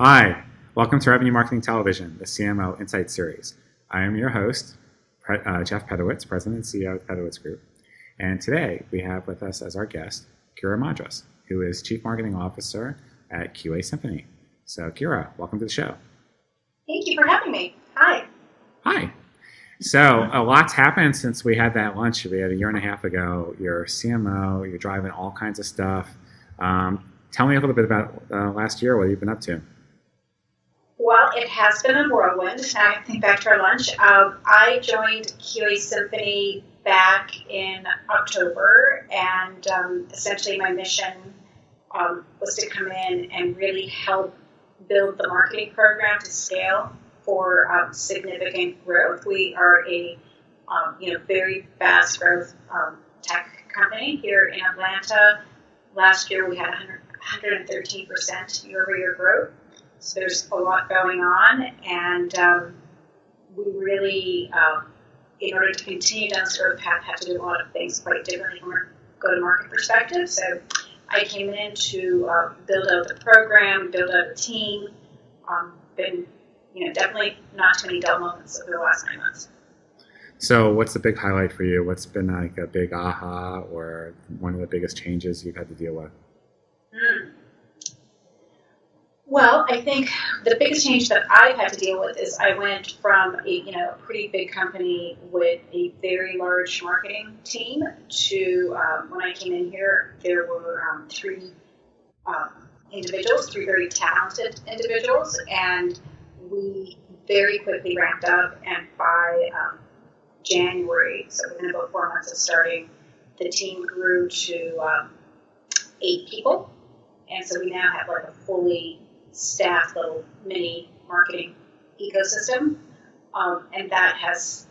Hi, welcome to Revenue Marketing Television, the CMO Insight Series. I am your host, Jeff Pedowitz, President and CEO of Pedowitz Group. And today we have with us as our guest, Kira Mondrus, who is Chief Marketing Officer at QASymphony. So Kira, welcome to the show. Thank you for having me. Hi. Hi. So a lot's happened since we had that lunch we had a year and a half ago. You're CMO, you're driving all kinds of stuff. Tell me a little bit about last year, what you've been up to. Well, it has been a whirlwind. I think back to our lunch. I joined QASymphony back in October, and essentially my mission was to come in and really help build the marketing program to scale for significant growth. We are a very fast growth tech company here in Atlanta. Last year we had 113% year-over-year growth. So there's a lot going on, and we really, in order to continue down this growth path, have to do a lot of things quite differently from a go-to-market perspective. So I came in to build out the program, build out a team. Been, definitely not too many dull moments over the last 9 months. So what's the big highlight for you? What's been like a big aha or one of the biggest changes you've had to deal with? Well, I think the biggest change that I've had to deal with is I went from a pretty big company with a very large marketing team to when I came in here, there were three very talented individuals, and we very quickly ramped up, and by January, so within about 4 months of starting, the team grew to 8 people, and so we now have like a fully staffed little mini marketing ecosystem, and that has,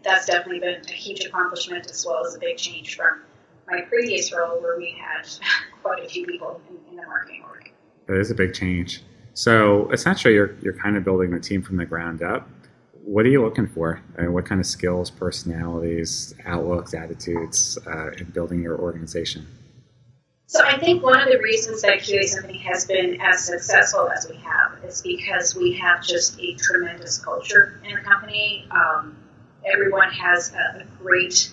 that's definitely been a huge accomplishment as well as a big change from my previous role where we had quite a few people in the marketing org. That is a big change. So essentially you're kind of building the team from the ground up. What are you looking for? And what kind of skills, personalities, outlooks, attitudes in building your organization? So I think one of the reasons that QASymphony has been as successful as we have is because we have just a tremendous culture in the company. Everyone has a great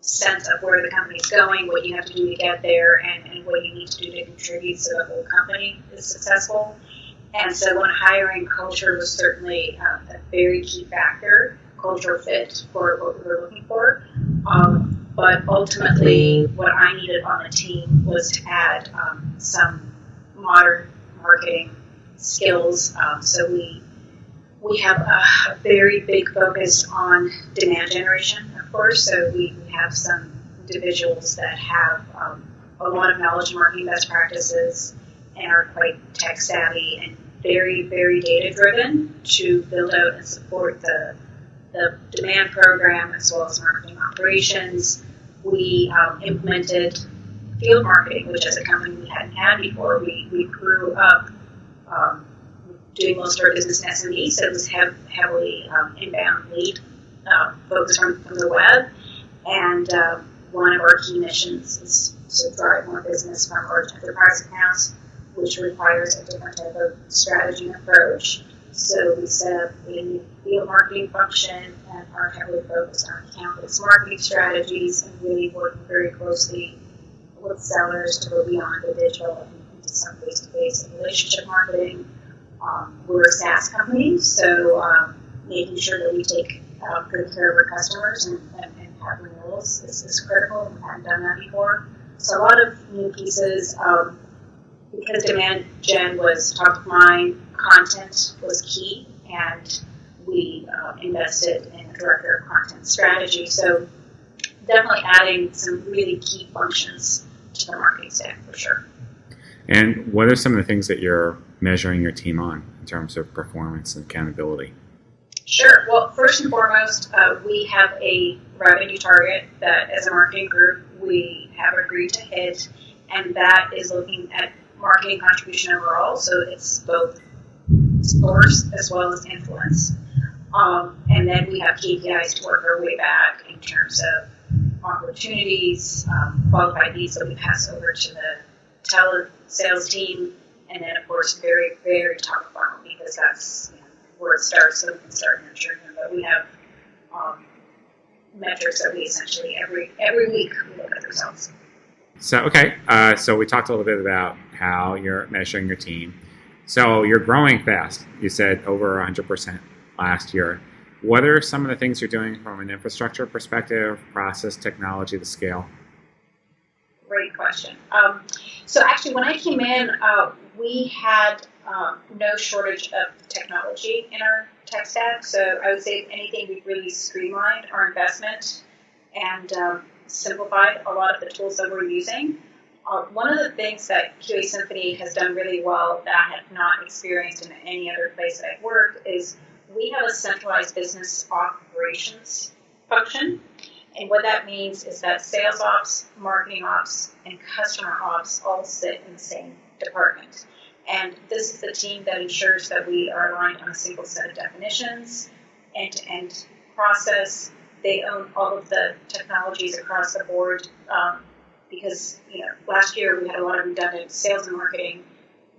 sense of where the company's going, what you have to do to get there, and what you need to do to contribute so the whole company is successful. And so when hiring, culture was certainly a very key factor, cultural fit for what we were looking for. But ultimately, what I needed on the team was to add some modern marketing skills. So we have a very big focus on demand generation, of course. So we have some individuals that have a lot of knowledge in marketing best practices and are quite tech savvy and very, very data driven to build out and support the demand program as well as marketing operations. We implemented field marketing, which as a company we hadn't had before. We grew up doing most of our business in SME, so it was heavily inbound lead focused from the web. And one of our key missions is to drive more business from large enterprise accounts, which requires a different type of strategy and approach. So we set up a new field marketing function and are heavily focused on account-based marketing strategies and really working very closely with sellers to go beyond the digital and into some face-to-face and relationship marketing. We're a SaaS company, so making sure that we take good care of our customers and have renewals is critical. We haven't done that before. So a lot of new pieces. Because demand gen was top of mind, content was key, and we invested in a director of content strategy. So definitely adding some really key functions to the marketing stack for sure. And what are some of the things that you're measuring your team on in terms of performance and accountability? Sure. Well, first and foremost, we have a revenue target that as a marketing group we have agreed to hit, and that is looking at marketing contribution overall, so it's both source as well as influence. And then we have KPIs to work our way back in terms of opportunities, qualified leads that we pass over to the telesales team, and then of course very, very top of funnel, because that's where it starts, so we can start nurturing them. But we have metrics that we essentially every week we look at the results. So, okay. So we talked a little bit about how you're measuring your team. So you're growing fast. You said over 100% last year. What are some of the things you're doing from an infrastructure perspective, process, technology, the scale? Great question. So actually, when I came in, we had no shortage of technology in our tech stack. So I would say, if anything, we've really streamlined our investment and simplified a lot of the tools that we're using. One of the things that QASymphony has done really well that I have not experienced in any other place that I've worked is we have a centralized business operations function. And what that means is that sales ops, marketing ops, and customer ops all sit in the same department. And this is the team that ensures that we are aligned on a single set of definitions, end-to-end process. They own all of the technologies across the board because last year we had a lot of redundant sales and marketing.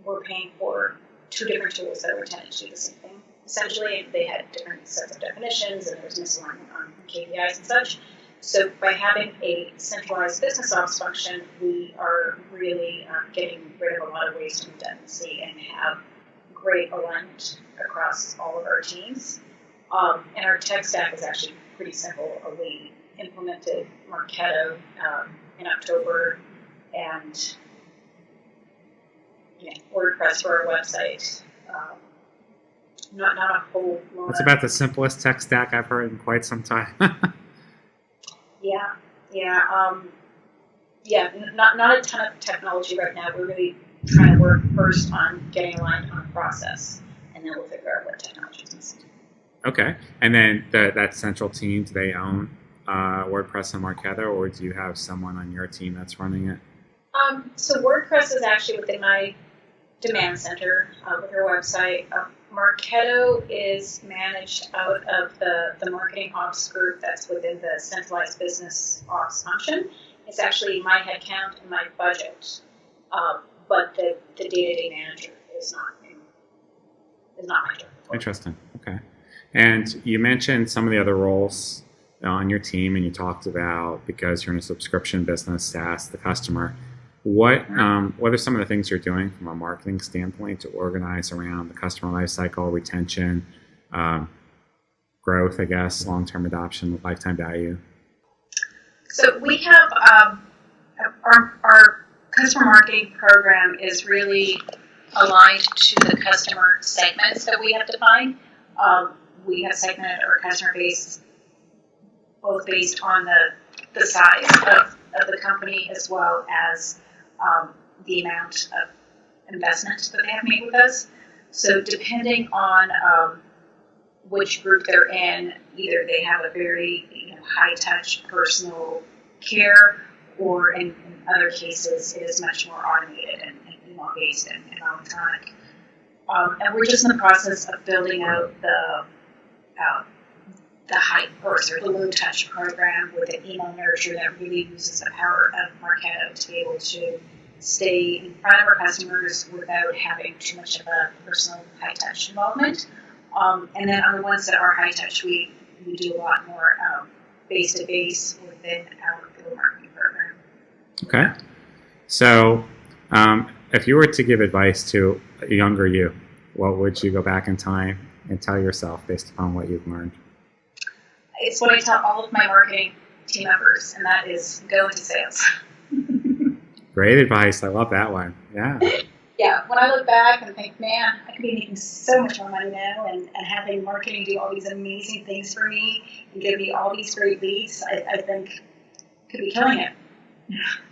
We're paying for two different tools that were intended to do the same thing. Essentially, they had different sets of definitions, and there was misalignment on KPIs and such. So by having a centralized business ops function, we are really getting rid of a lot of waste and redundancy and have great alignment across all of our teams. And our tech stack is actually pretty simple. We implemented Marketo in October, and WordPress for our website. Not a whole lot. It's about the simplest tech stack I've heard in quite some time. Not a ton of technology right now. We're really trying to work first on getting aligned on process, and then we'll figure out what technology is. Okay. And then that central team, do they own WordPress and Marketo, or do you have someone on your team that's running it? So WordPress is actually within my demand center with our website. Marketo is managed out of the marketing ops group that's within the centralized business ops function. It's actually my headcount and my budget, but the day-to-day manager is not my job. Interesting. Okay. And you mentioned some of the other roles on your team, and you talked about, because you're in a subscription business, SaaS, the customer. What are some of the things you're doing from a marketing standpoint to organize around the customer lifecycle, retention, growth, I guess, long-term adoption, lifetime value? So we have our customer marketing program is really aligned to the customer segments that we have defined. We have segmented our customer base both based on the size of the company as well as the amount of investment that they have made with us. So depending on which group they're in, either they have a very high-touch personal care, or in other cases it is much more automated and email-based and electronic. And we're just in the process of building out the low-touch program with an email nurture that really uses the power of Marketo to be able to stay in front of our customers without having too much of a personal high-touch involvement. And then on the ones that are high-touch, we do a lot more face-to-face within our field marketing program. Okay. So if you were to give advice to a younger you, what would you go back in time and tell yourself based upon what you've learned? It's what I tell all of my marketing team members, and that is go into sales. Great advice. I love that one. Yeah. Yeah. When I look back and think, man, I could be making so much more money now and having marketing do all these amazing things for me and give me all these great leads, I think could be killing it.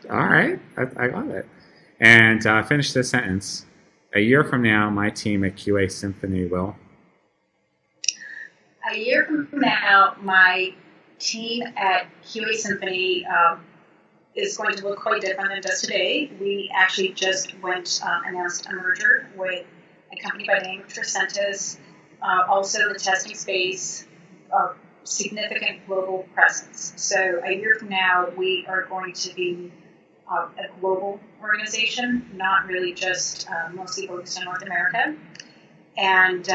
All right. I love it. And finish this sentence. A year from now, my team at QASymphony will. A year from now, my team at QASymphony is going to look quite different than it does today. We actually just announced a merger with a company by the name of Tricentis, also in the testing space, significant global presence. So a year from now, we are going to be a global organization, not really just mostly focused on North America. And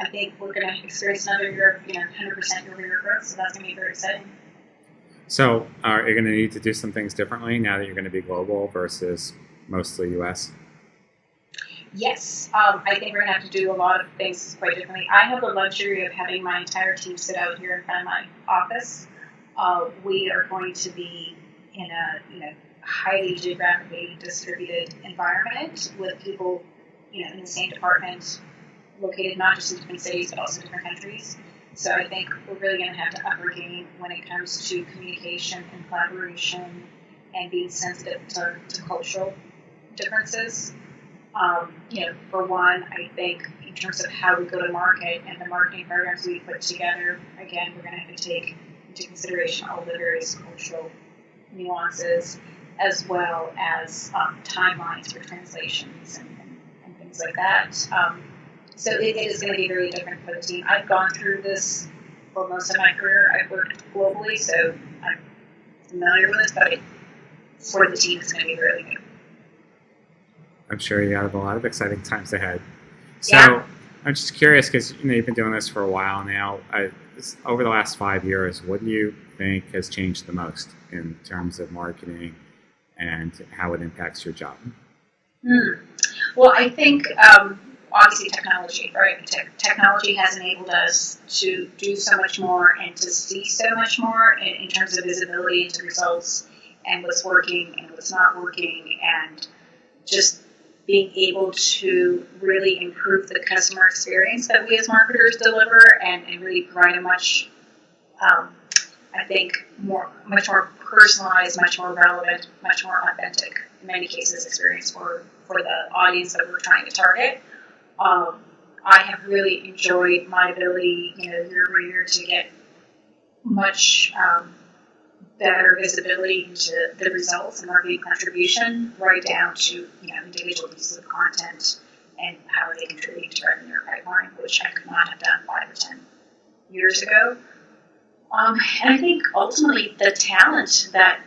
I think we're going to experience another year of 100% year-over-year growth, so that's going to be very exciting. So are you going to need to do some things differently now that you're going to be global versus mostly U.S.? Yes, I think we're going to have to do a lot of things quite differently. I have the luxury of having my entire team sit out here in front of my office. We are going to be in a highly geographically distributed environment with people in the same department, located not just in different cities but also different countries. So I think we're really going to have to up our game when it comes to communication and collaboration and being sensitive to cultural differences. For one, I think in terms of how we go to market and the marketing programs we put together, again, we're going to have to take into consideration all the various cultural nuances as well as timelines for translations and things like that. So it is going to be very different for the team. I've gone through this for most of my career. I've worked globally, so I'm familiar with it, but for the team, it's going to be really new. I'm sure you have a lot of exciting times ahead. So yeah. I'm just curious because you've been doing this for a while now. Over the last 5 years, what do you think has changed the most in terms of marketing and how it impacts your job? Well, I think obviously technology, right? Technology has enabled us to do so much more and to see so much more in terms of visibility into results and what's working and what's not working, and just being able to really improve the customer experience that we as marketers deliver and really provide a much more personalized, much more relevant, much more authentic, in many cases, experience for the audience that we're trying to target. I have really enjoyed my ability, year over year to get much better visibility into the results and marketing contribution, right down to individual pieces of content and how they contribute to revenue or pipeline, which I could not have done 5 or 10 years ago. And I think ultimately the talent that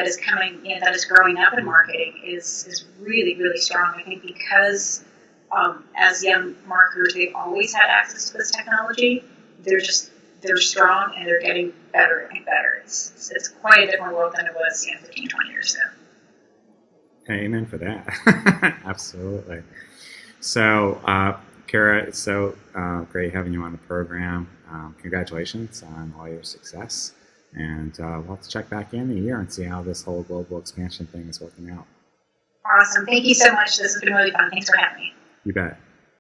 is coming in, that is growing up in marketing, is really, really strong. I think because as young marketers, they've always had access to this technology. They're strong and they're getting better and better. It's quite a different world than it was 15, 20 years ago. Amen for that. Absolutely. So, Kira, it's so great having you on the program. Congratulations on all your success. And we'll have to check back in a year and see how this whole global expansion thing is working out. Awesome. Thank you so much. This has been really fun. Thanks for having me. You bet.